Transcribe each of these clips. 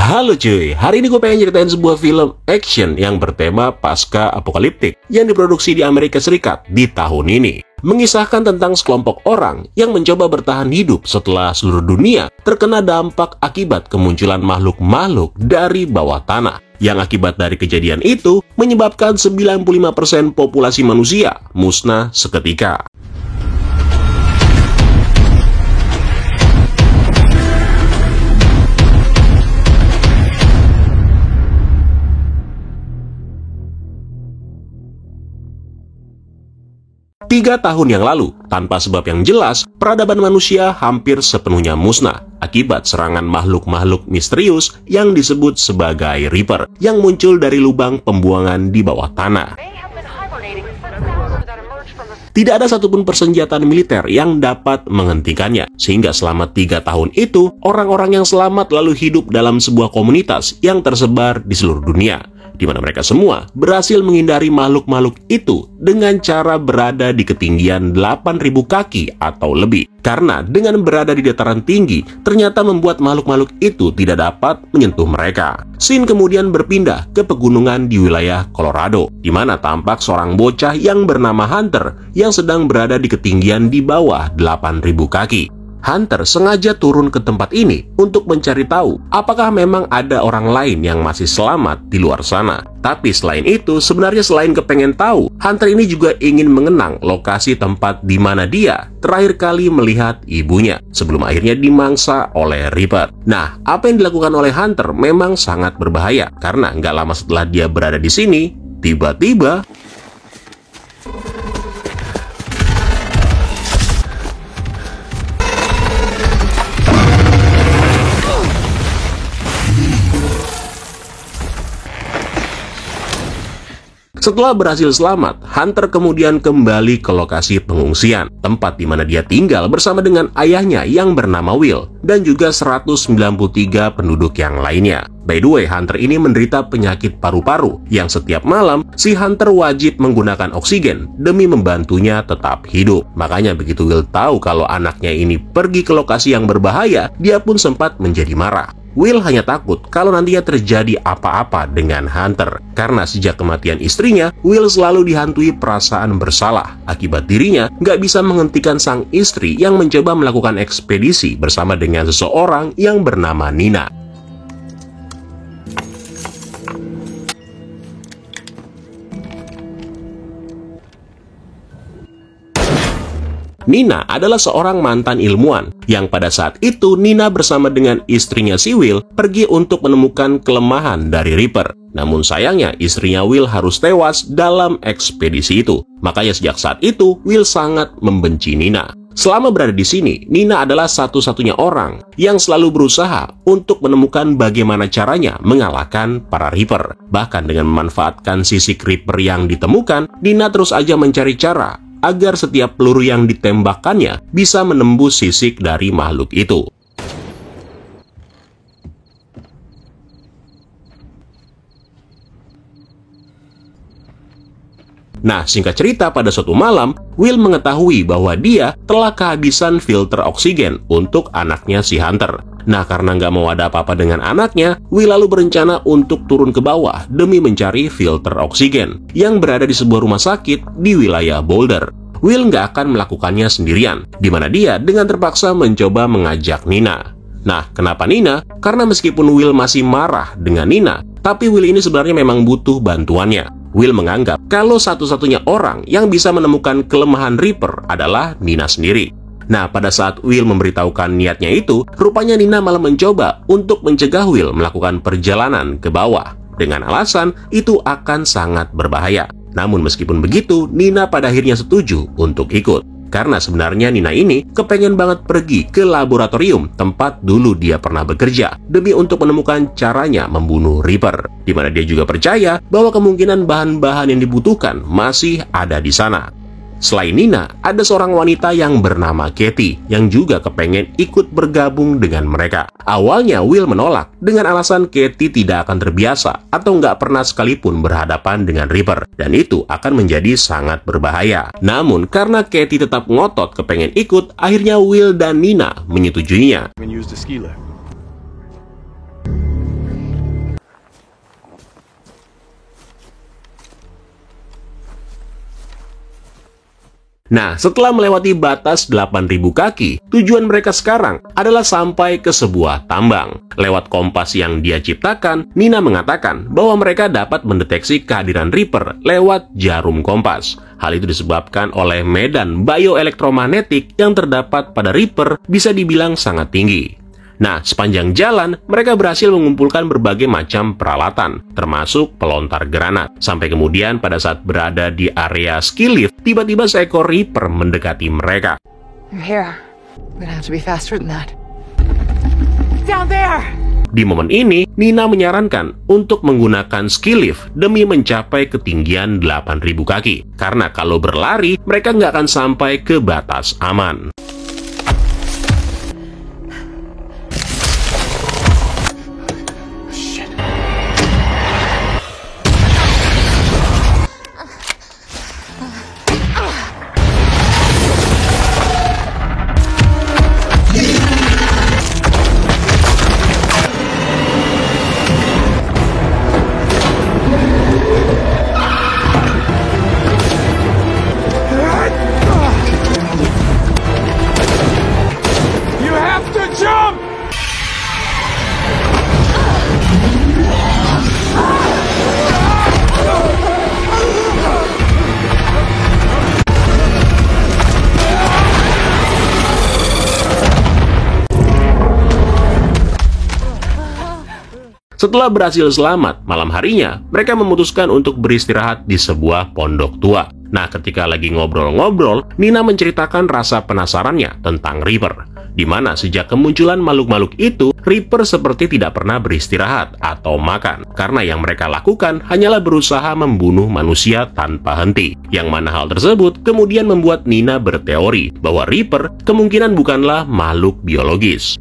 Halo cuy, hari ini gue pengen ceritain sebuah film action yang bertema pasca apokaliptik yang diproduksi di Amerika Serikat di tahun ini. Mengisahkan tentang sekelompok orang yang mencoba bertahan hidup setelah seluruh dunia terkena dampak akibat kemunculan makhluk-makhluk dari bawah tanah. Yang akibat dari kejadian itu menyebabkan 95% populasi manusia musnah seketika. Tiga tahun yang lalu, tanpa sebab yang jelas, peradaban manusia hampir sepenuhnya musnah akibat serangan makhluk-makhluk misterius yang disebut sebagai Reaper yang muncul dari lubang pembuangan di bawah tanah. Tidak ada satupun persenjataan militer yang dapat menghentikannya, sehingga selama 3 tahun itu, orang-orang yang selamat lalu hidup dalam sebuah komunitas yang tersebar di seluruh dunia, di mana mereka semua berhasil menghindari makhluk-makhluk itu dengan cara berada di ketinggian 8.000 kaki atau lebih. Karena dengan berada di dataran tinggi, ternyata membuat makhluk-makhluk itu tidak dapat menyentuh mereka. Scene kemudian berpindah ke pegunungan di wilayah Colorado, di mana tampak seorang bocah yang bernama Hunter yang sedang berada di ketinggian di bawah 8.000 kaki. Hunter sengaja turun ke tempat ini untuk mencari tahu apakah memang ada orang lain yang masih selamat di luar sana. Tapi selain itu, sebenarnya selain kepengen tahu, Hunter ini juga ingin mengenang lokasi tempat di mana dia terakhir kali melihat ibunya sebelum akhirnya dimangsa oleh Reaper. Nah, apa yang dilakukan oleh Hunter memang sangat berbahaya karena nggak lama setelah dia berada di sini, tiba-tiba setelah berhasil selamat, Hunter kemudian kembali ke lokasi pengungsian, tempat di mana dia tinggal bersama dengan ayahnya yang bernama Will, dan juga 193 penduduk yang lainnya. By the way, Hunter ini menderita penyakit paru-paru, yang setiap malam si Hunter wajib menggunakan oksigen demi membantunya tetap hidup. Makanya begitu Will tahu kalau anaknya ini pergi ke lokasi yang berbahaya, dia pun sempat menjadi marah. Will hanya takut kalau nantinya terjadi apa-apa dengan Hunter. Karena sejak kematian istrinya, Will selalu dihantui perasaan bersalah akibat dirinya nggak bisa menghentikan sang istri yang mencoba melakukan ekspedisi bersama dengan seseorang yang bernama Nina. Nina adalah seorang mantan ilmuwan yang pada saat itu Nina bersama dengan istrinya si Will pergi untuk menemukan kelemahan dari Reaper. Namun sayangnya istrinya Will harus tewas dalam ekspedisi itu. Makanya sejak saat itu Will sangat membenci Nina. Selama berada di sini, Nina adalah satu-satunya orang yang selalu berusaha untuk menemukan bagaimana caranya mengalahkan para Reaper. Bahkan dengan memanfaatkan sisik Reaper yang ditemukan, Nina terus aja mencari cara agar setiap peluru yang ditembakkannya bisa menembus sisik dari makhluk itu. Nah, singkat cerita, pada suatu malam, Will mengetahui bahwa dia telah kehabisan filter oksigen untuk anaknya si Hunter. Nah, karena nggak mau ada apa-apa dengan anaknya, Will lalu berencana untuk turun ke bawah demi mencari filter oksigen yang berada di sebuah rumah sakit di wilayah Boulder. Will nggak akan melakukannya sendirian, di mana dia dengan terpaksa mencoba mengajak Nina. Nah, kenapa Nina? Karena meskipun Will masih marah dengan Nina, tapi Will ini sebenarnya memang butuh bantuannya. Will menganggap kalau satu-satunya orang yang bisa menemukan kelemahan Reaper adalah Nina sendiri. Nah, pada saat Will memberitahukan niatnya itu, rupanya Nina malah mencoba untuk mencegah Will melakukan perjalanan ke bawah, dengan alasan itu akan sangat berbahaya. Namun meskipun begitu, Nina pada akhirnya setuju untuk ikut. Karena sebenarnya Nina ini kepengen banget pergi ke laboratorium tempat dulu dia pernah bekerja demi untuk menemukan caranya membunuh Reaper. Di mana dia juga percaya bahwa kemungkinan bahan-bahan yang dibutuhkan masih ada di sana. Selain Nina, ada seorang wanita yang bernama Katie yang juga kepengen ikut bergabung dengan mereka. Awalnya Will menolak dengan alasan Katie tidak akan terbiasa atau nggak pernah sekalipun berhadapan dengan Reaper, dan itu akan menjadi sangat berbahaya. Namun karena Katie tetap ngotot kepengen ikut, akhirnya Will dan Nina menyetujuinya. Nah, setelah melewati batas 8.000 kaki, tujuan mereka sekarang adalah sampai ke sebuah tambang. Lewat kompas yang dia ciptakan, Nina mengatakan bahwa mereka dapat mendeteksi kehadiran Reaper lewat jarum kompas. Hal itu disebabkan oleh medan bioelektromagnetik yang terdapat pada Reaper bisa dibilang sangat tinggi. Nah, sepanjang jalan, mereka berhasil mengumpulkan berbagai macam peralatan, termasuk pelontar granat. Sampai kemudian pada saat berada di area ski lift, tiba-tiba seekor Reaper mendekati mereka. Di momen ini, Nina menyarankan untuk menggunakan ski lift demi mencapai ketinggian 8.000 kaki. Karena kalau berlari, mereka nggak akan sampai ke batas aman. Setelah berhasil selamat, malam harinya, mereka memutuskan untuk beristirahat di sebuah pondok tua. Nah, ketika lagi ngobrol-ngobrol, Nina menceritakan rasa penasarannya tentang Reaper. Di mana sejak kemunculan makhluk-makhluk itu, Reaper seperti tidak pernah beristirahat atau makan. Karena yang mereka lakukan hanyalah berusaha membunuh manusia tanpa henti. Yang mana hal tersebut kemudian membuat Nina berteori bahwa Reaper kemungkinan bukanlah makhluk biologis.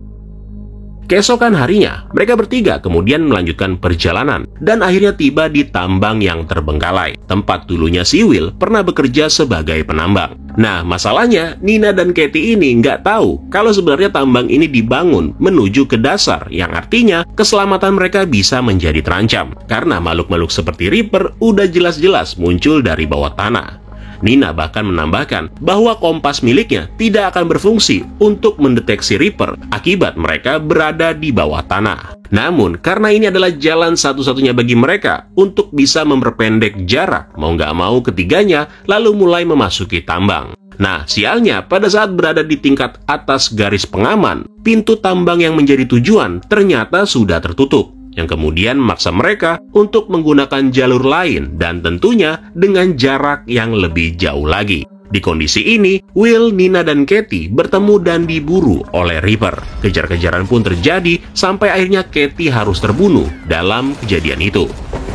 Keesokan harinya, mereka bertiga kemudian melanjutkan perjalanan dan akhirnya tiba di tambang yang terbengkalai, tempat dulunya si Will pernah bekerja sebagai penambang. Nah, masalahnya Nina dan Katie ini nggak tahu kalau sebenarnya tambang ini dibangun menuju ke dasar, yang artinya keselamatan mereka bisa menjadi terancam karena makhluk-makhluk seperti Reaper udah jelas-jelas muncul dari bawah tanah. Nina bahkan menambahkan bahwa kompas miliknya tidak akan berfungsi untuk mendeteksi Reaper akibat mereka berada di bawah tanah. Namun, karena ini adalah jalan satu-satunya bagi mereka untuk bisa memperpendek jarak, mau nggak mau ketiganya lalu mulai memasuki tambang. Nah, sialnya pada saat berada di tingkat atas garis pengaman, pintu tambang yang menjadi tujuan ternyata sudah tertutup, yang kemudian memaksa mereka untuk menggunakan jalur lain dan tentunya dengan jarak yang lebih jauh lagi. Di kondisi ini, Will, Nina, dan Katie bertemu dan diburu oleh Reaper. Kejar-kejaran pun terjadi sampai akhirnya Katie harus terbunuh dalam kejadian itu.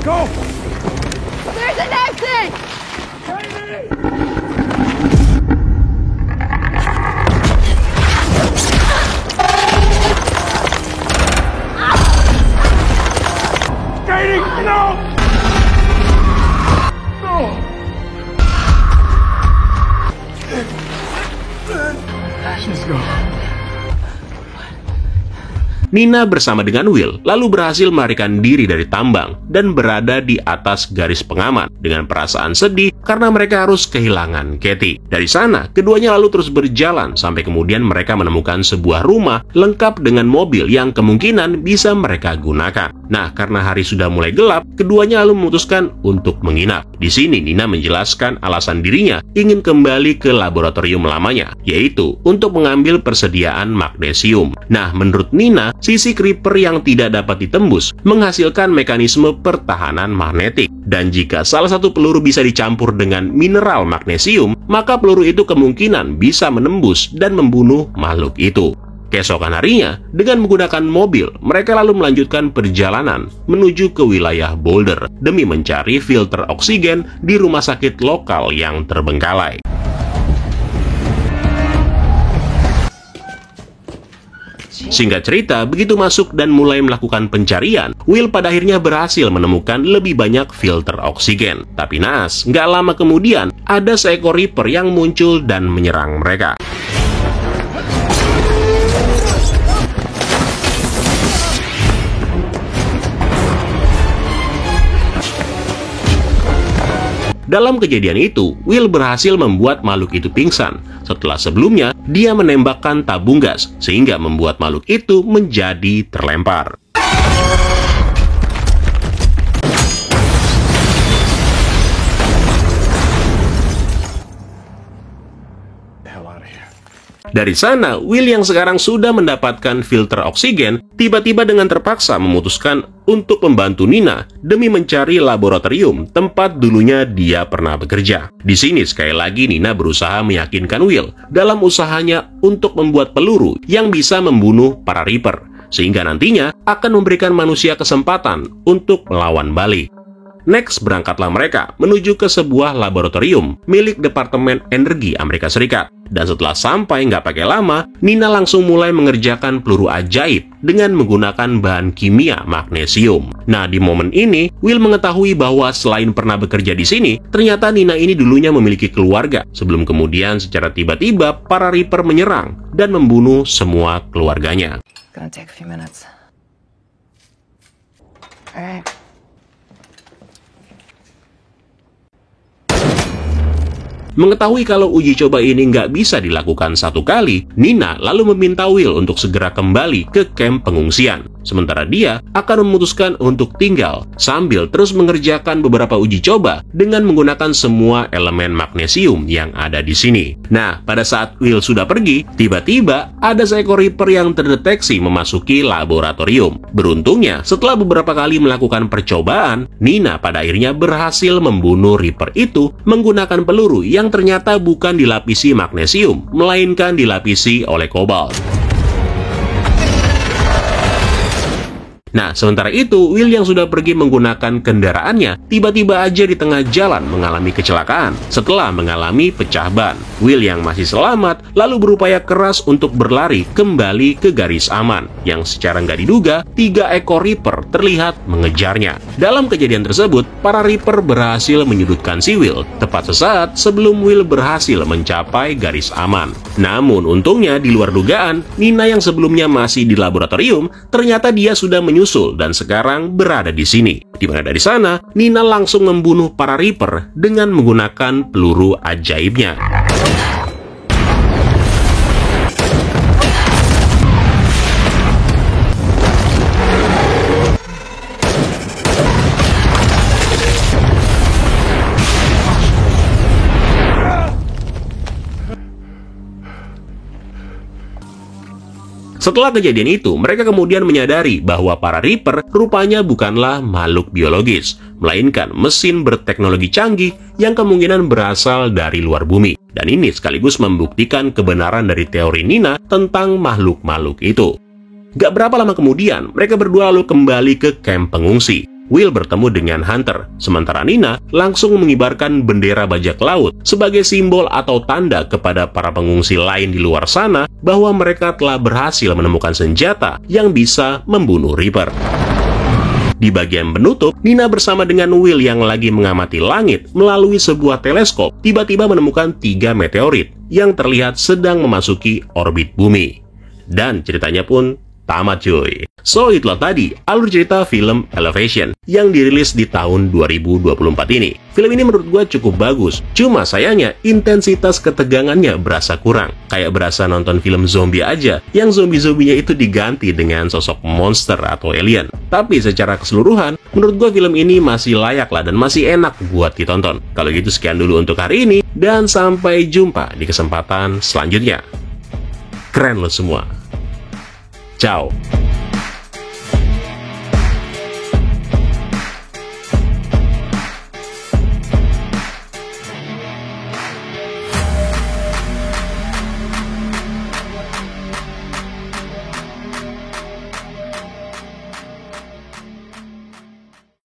Go! There's an exit! No! No! Just go. Nina bersama dengan Will lalu berhasil melarikan diri dari tambang dan berada di atas garis pengaman dengan perasaan sedih karena mereka harus kehilangan Katie. Dari sana, keduanya lalu terus berjalan sampai kemudian mereka menemukan sebuah rumah lengkap dengan mobil yang kemungkinan bisa mereka gunakan. Nah, karena hari sudah mulai gelap, keduanya lalu memutuskan untuk menginap. Di sini Nina menjelaskan alasan dirinya ingin kembali ke laboratorium lamanya, yaitu untuk mengambil persediaan magnesium. Nah, menurut Nina, sisi Reaper yang tidak dapat ditembus menghasilkan mekanisme pertahanan magnetik. Dan jika salah satu peluru bisa dicampur dengan mineral magnesium, maka peluru itu kemungkinan bisa menembus dan membunuh makhluk itu. Keesokan harinya, dengan menggunakan mobil, mereka lalu melanjutkan perjalanan menuju ke wilayah Boulder demi mencari filter oksigen di rumah sakit lokal yang terbengkalai. Singkat cerita, begitu masuk dan mulai melakukan pencarian, Will pada akhirnya berhasil menemukan lebih banyak filter oksigen. Tapi naas, nggak lama kemudian, ada seekor Reaper yang muncul dan menyerang mereka. Dalam kejadian itu, Will berhasil membuat makhluk itu pingsan. Setelah sebelumnya, dia menembakkan tabung gas, sehingga membuat makhluk itu menjadi terlempar. Dari sana, Will yang sekarang sudah mendapatkan filter oksigen, tiba-tiba dengan terpaksa memutuskan untuk membantu Nina demi mencari laboratorium tempat dulunya dia pernah bekerja. Di sini sekali lagi Nina berusaha meyakinkan Will dalam usahanya untuk membuat peluru yang bisa membunuh para Reaper, sehingga nantinya akan memberikan manusia kesempatan untuk melawan balik. Next, berangkatlah mereka menuju ke sebuah laboratorium milik Departemen Energi Amerika Serikat. Dan setelah sampai nggak pakai lama, Nina langsung mulai mengerjakan peluru ajaib dengan menggunakan bahan kimia magnesium. Nah, di momen ini, Will mengetahui bahwa selain pernah bekerja di sini, ternyata Nina ini dulunya memiliki keluarga. Sebelum kemudian secara tiba-tiba, para Reaper menyerang dan membunuh semua keluarganya. Gonna take a few minutes. Alright. Mengetahui kalau uji coba ini nggak bisa dilakukan satu kali, Nina lalu meminta Will untuk segera kembali ke kamp pengungsian. Sementara dia akan memutuskan untuk tinggal sambil terus mengerjakan beberapa uji coba dengan menggunakan semua elemen magnesium yang ada di sini. Nah, pada saat Will sudah pergi, tiba-tiba ada seekor Reaper yang terdeteksi memasuki laboratorium. Beruntungnya, setelah beberapa kali melakukan percobaan, Nina pada akhirnya berhasil membunuh Reaper itu menggunakan peluru yang ternyata bukan dilapisi magnesium, melainkan dilapisi oleh kobalt. Nah, sementara itu, Will yang sudah pergi menggunakan kendaraannya, tiba-tiba aja di tengah jalan mengalami kecelakaan setelah mengalami pecah ban. Will yang masih selamat, lalu berupaya keras untuk berlari kembali ke garis aman, yang secara nggak diduga, 3 ekor Reaper terlihat mengejarnya. Dalam kejadian tersebut, para Reaper berhasil menyudutkan si Will, tepat sesaat sebelum Will berhasil mencapai garis aman. Namun, untungnya di luar dugaan, Nina yang sebelumnya masih di laboratorium, ternyata dia sudah menyusul dan sekarang berada di sini. Di mana dari sana, Nina langsung membunuh para Reaper dengan menggunakan peluru ajaibnya. Setelah kejadian itu, mereka kemudian menyadari bahwa para Reaper rupanya bukanlah makhluk biologis, melainkan mesin berteknologi canggih yang kemungkinan berasal dari luar bumi. Dan ini sekaligus membuktikan kebenaran dari teori Nina tentang makhluk-makhluk itu. Gak berapa lama kemudian, mereka berdua lalu kembali ke kamp pengungsi. Will bertemu dengan Hunter, sementara Nina langsung mengibarkan bendera bajak laut sebagai simbol atau tanda kepada para pengungsi lain di luar sana bahwa mereka telah berhasil menemukan senjata yang bisa membunuh Reaper. Di bagian penutup, Nina bersama dengan Will yang lagi mengamati langit melalui sebuah teleskop tiba-tiba menemukan 3 meteorit yang terlihat sedang memasuki orbit bumi. Dan ceritanya pun tamat cuy. So, itulah tadi alur cerita film Elevation yang dirilis di tahun 2024 ini. Film ini menurut gue cukup bagus, cuma sayangnya intensitas ketegangannya berasa kurang. Kayak berasa nonton film zombie aja, yang zombie-zombinya itu diganti dengan sosok monster atau alien. Tapi secara keseluruhan, menurut gue film ini masih layak lah dan masih enak buat ditonton. Kalau gitu sekian dulu untuk hari ini, dan sampai jumpa di kesempatan selanjutnya. Keren lo semua. Ciao.